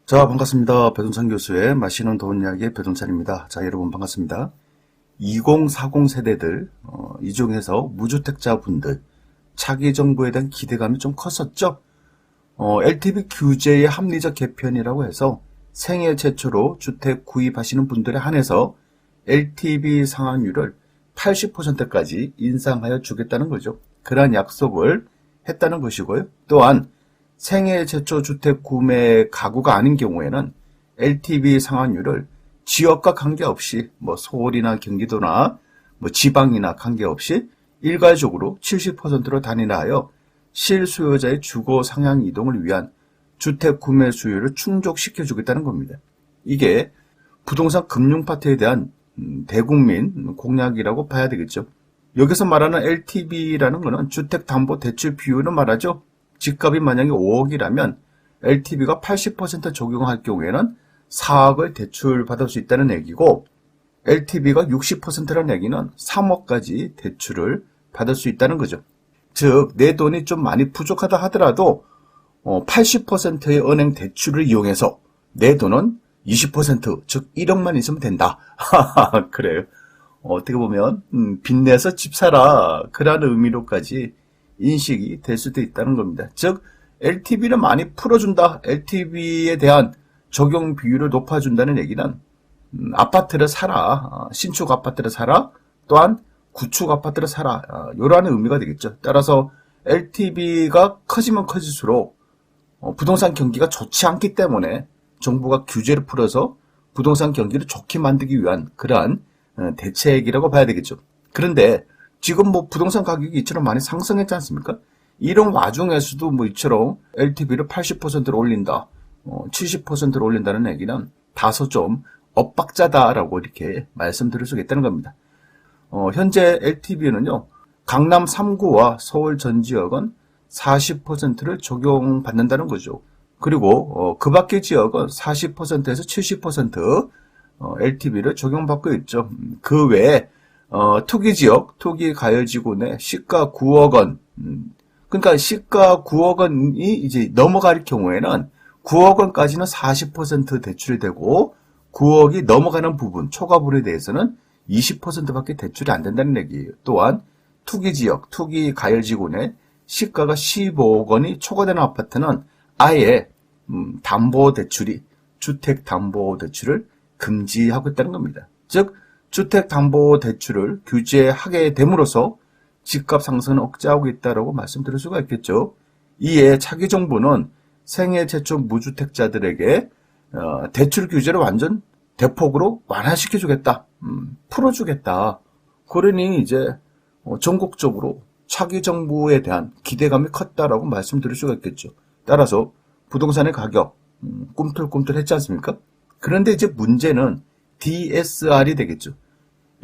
자, 반갑습니다. 배동찬 교수의 마시는 돈 이야기의 배동찬입니다. 자, 여러분 반갑습니다. 2040 세대들, 이 중에서 무주택자분들, 차기 정부에 대한 기대감이 좀 컸었죠? LTV 규제의 합리적 개편이라고 해서 생애 최초로 주택 구입하시는 분들에 한해서 LTV 상환율을 80%까지 인상하여 주겠다는 거죠. 그러한 약속을 했다는 것이고요. 또한 생애 최초 주택 구매 가구가 아닌 경우에는 LTV 상환율을 지역과 관계없이 서울이나 경기도나 지방이나 관계없이 일괄적으로 70%로 단일화하여 실수요자의 주거 상향 이동을 위한 주택 구매 수요를 충족시켜 주겠다는 겁니다. 이게 부동산 금융 파트에 대한 대국민 공약이라고 봐야 되겠죠. 여기서 말하는 LTV라는 것은 주택담보대출 비율을 말하죠. 집값이 만약에 5억이라면 LTV가 80% 적용할 경우에는 4억을 대출받을 수 있다는 얘기고, LTV가 60%라는 얘기는 3억까지 대출을 받을 수 있다는 거죠. 즉, 내 돈이 좀 많이 부족하다 하더라도 80%의 은행 대출을 이용해서 내 돈은 20%, 즉 1억만 있으면 된다. 그래요. 어떻게 보면 빚내서 집 사라, 그런 의미로까지 인식이 될 수도 있다는 겁니다. 즉, LTV를 많이 풀어준다, LTV에 대한 적용 비율을 높아준다는 얘기는 아파트를 사라, 신축 아파트를 사라, 또한 구축 아파트를 사라, 이러한 의미가 되겠죠. 따라서 LTV가 커지면 커질수록 부동산 경기가 좋지 않기 때문에 정부가 규제를 풀어서 부동산 경기를 좋게 만들기 위한 그러한 대책이라고 봐야 되겠죠. 그런데 지금 부동산 가격이 이처럼 많이 상승했지 않습니까? 이런 와중에서도 이처럼 LTV를 80%로 올린다, 70%로 올린다는 얘기는 다소 좀 엇박자다라고 이렇게 말씀드릴 수 있다는 겁니다. 현재 LTV는요, 강남 3구와 서울 전 지역은 40%를 적용받는다는 거죠. 그리고 그 밖의 지역은 40%에서 70% LTV를 적용받고 있죠. 그 외에 투기지역, 투기가열지구 내 시가 9억 원, 그러니까 시가 9억 원이 이제 넘어갈 경우에는 9억 원까지는 40% 대출이 되고 9억이 넘어가는 부분, 초과분에 대해서는 20%밖에 대출이 안 된다는 얘기예요. 또한 투기지역, 투기가열지구 내 시가가 15억 원이 초과되는 아파트는 아예 담보대출이, 주택담보대출을 금지하고 있다는 겁니다. 즉, 주택담보대출을 규제하게 됨으로써 집값 상승을 억제하고 있다고 말씀드릴 수가 있겠죠. 이에 차기 정부는 생애 최초 무주택자들에게 대출 규제를 완전 대폭으로 완화시켜주겠다, 풀어주겠다. 그러니 이제 전국적으로 차기 정부에 대한 기대감이 컸다라고 말씀드릴 수가 있겠죠. 따라서 부동산의 가격 꿈틀꿈틀했지 않습니까? 그런데 이제 문제는 DSR이 되겠죠.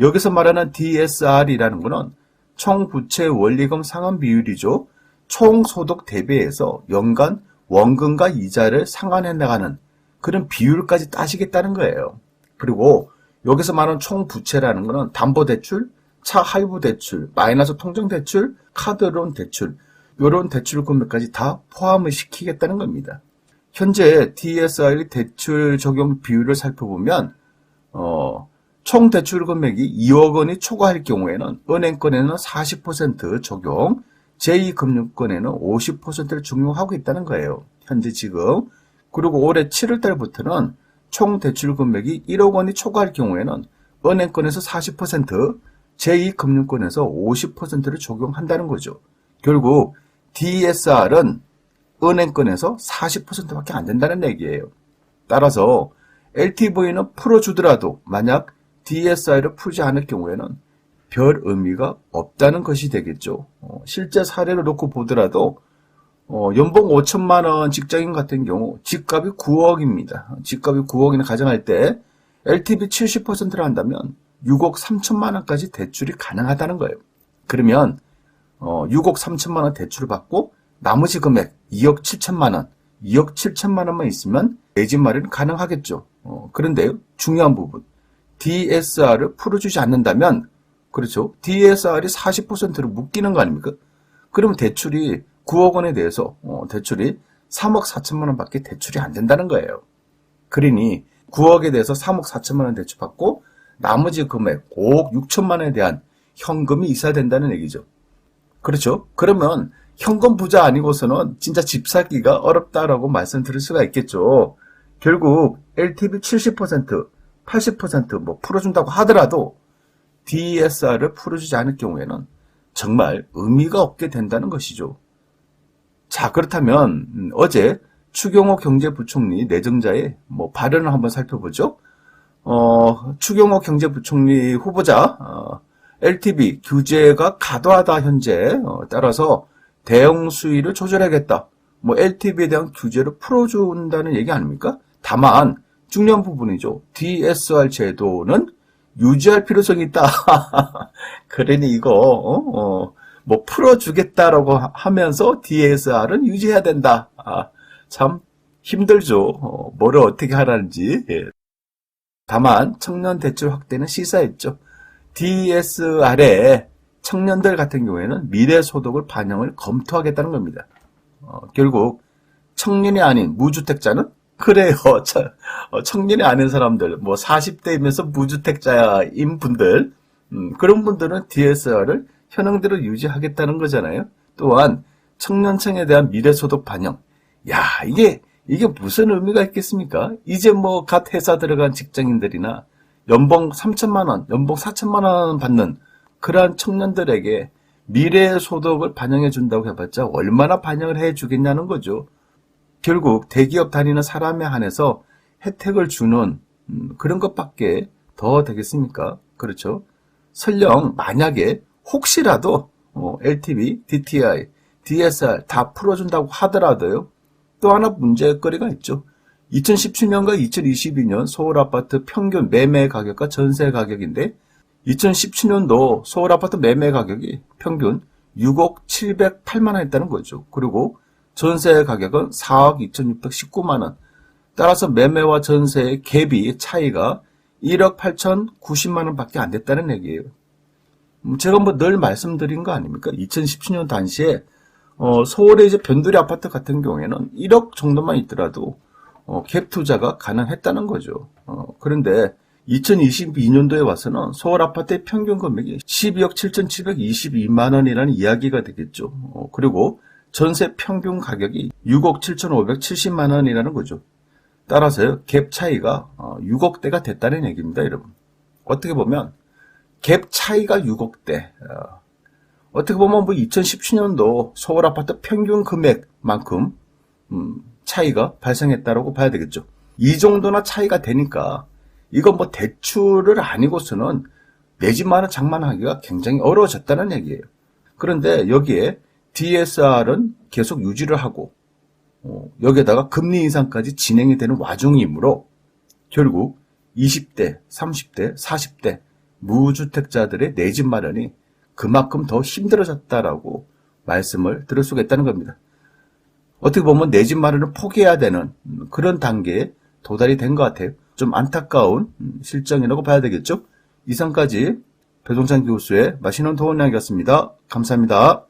여기서 말하는 DSR이라는 것은 총부채 원리금 상환 비율이죠. 총소득 대비해서 연간 원금과 이자를 상환해 나가는 그런 비율까지 따지겠다는 거예요. 그리고 여기서 말하는 총부채라는 것은 담보대출, 차할부 대출, 마이너스 통정대출, 카드론 대출, 이런 대출 금액까지 다 포함을 시키겠다는 겁니다. 현재 DSR 대출 적용 비율을 살펴보면 총 대출 금액이 2억 원이 초과할 경우에는 은행권에는 40% 적용, 제2금융권에는 50%를 적용하고 있다는 거예요. 현재 지금. 그리고 올해 7월 달부터는 총 대출 금액이 1억 원이 초과할 경우에는 은행권에서 40%, 제2금융권에서 50%를 적용한다는 거죠. 결국 DSR은 은행권에서 40%밖에 안 된다는 얘기예요. 따라서 LTV는 풀어주더라도 만약 DSR을 풀지 않을 경우에는 별 의미가 없다는 것이 되겠죠. 실제 사례를 놓고 보더라도 연봉 5천만 원 직장인 같은 경우 집값이 9억입니다. 집값이 9억이나 가정할 때 LTV 70%를 한다면 6억 3천만 원까지 대출이 가능하다는 거예요. 그러면 6억 3천만 원 대출을 받고 나머지 금액 2억 7천만 원, 2억 7천만 원만 있으면 내 집 마련이 가능하겠죠. 그런데 중요한 부분, DSR을 풀어주지 않는다면, 그렇죠, DSR이 40%를 묶이는 거 아닙니까? 그러면 대출이 9억 원에 대해서 대출이 3억 4천만 원밖에 대출이 안 된다는 거예요. 그러니 9억에 대해서 3억 4천만 원 대출받고 나머지 금액 5억 6천만 원에 대한 현금이 있어야 된다는 얘기죠. 그렇죠? 그러면 현금 부자 아니고서는 진짜 집 사기가 어렵다라고 말씀드릴 수가 있겠죠. 결국 LTV 70%, 80% 풀어준다고 하더라도 DSR을 풀어주지 않을 경우에는 정말 의미가 없게 된다는 것이죠. 자, 그렇다면 어제 추경호 경제부총리 내정자의 발언을 한번 살펴보죠. 추경호 경제부총리 후보자 LTV 규제가 과도하다 현재 따라서 대응 수위를 조절하겠다. LTV에 대한 규제를 풀어준다는 얘기 아닙니까? 다만 중요한 부분이죠. DSR 제도는 유지할 필요성이 있다. 그러니 이거 풀어주겠다라고 하면서 DSR은 유지해야 된다. 참 힘들죠. 뭐를 어떻게 하라는지. 예. 다만 청년 대출 확대는 시사했죠. DSR에 청년들 같은 경우에는 미래소득을 반영을 검토하겠다는 겁니다. 결국 청년이 아닌 무주택자는 그래요. 청년이 아닌 사람들, 40대이면서 무주택자인 분들, 그런 분들은 DSR을 현행대로 유지하겠다는 거잖아요. 또한 청년층에 대한 미래소득 반영. 야, 이게 무슨 의미가 있겠습니까? 이제 갓 회사 들어간 직장인들이나 연봉 3천만 원, 연봉 4천만 원 받는 그러한 청년들에게 미래소득을 반영해 준다고 해봤자 얼마나 반영을 해 주겠냐는 거죠. 결국 대기업 다니는 사람에 한해서 혜택을 주는 그런 것밖에 더 되겠습니까? 그렇죠? 설령 만약에 혹시라도 LTV, DTI, DSR 다 풀어준다고 하더라도요. 또 하나 문제거리가 있죠. 2017년과 2022년 서울 아파트 평균 매매 가격과 전세 가격인데 2017년도 서울 아파트 매매 가격이 평균 6억 708만 원이었다는 거죠. 그리고 전세 가격은 4억 2619만 원. 따라서 매매와 전세의 갭이 차이가 1억 8,090만 원밖에 안 됐다는 얘기예요. 제가 늘 말씀드린 거 아닙니까? 2017년 당시에 서울의 이제 변두리 아파트 같은 경우에는 1억 정도만 있더라도 갭 투자가 가능했다는 거죠. 그런데 2022년도에 와서는 서울 아파트의 평균 금액이 12억 7,722만 원이라는 이야기가 되겠죠. 그리고 전세 평균 가격이 6억 7,570만 원이라는 거죠. 따라서 갭 차이가 6억대가 됐다는 얘기입니다, 여러분. 어떻게 보면 갭 차이가 6억대. 어떻게 보면 2017년도 서울 아파트 평균 금액만큼 차이가 발생했다고 봐야 되겠죠. 이 정도나 차이가 되니까 이건 대출을 아니고서는 내 집만을 장만하기가 굉장히 어려워졌다는 얘기예요. 그런데 여기에 DSR은 계속 유지를 하고 여기에다가 금리 인상까지 진행이 되는 와중이므로 결국 20대, 30대, 40대 무주택자들의 내 집 마련이 그만큼 더 힘들어졌다라고 말씀을 드릴 수가 있다는 겁니다. 어떻게 보면 내 집 마련을 포기해야 되는 그런 단계에 도달이 된 것 같아요. 좀 안타까운 실정이라고 봐야 되겠죠. 이상까지 배동찬 교수의 맛있는 도움 이야기였습니다. 감사합니다.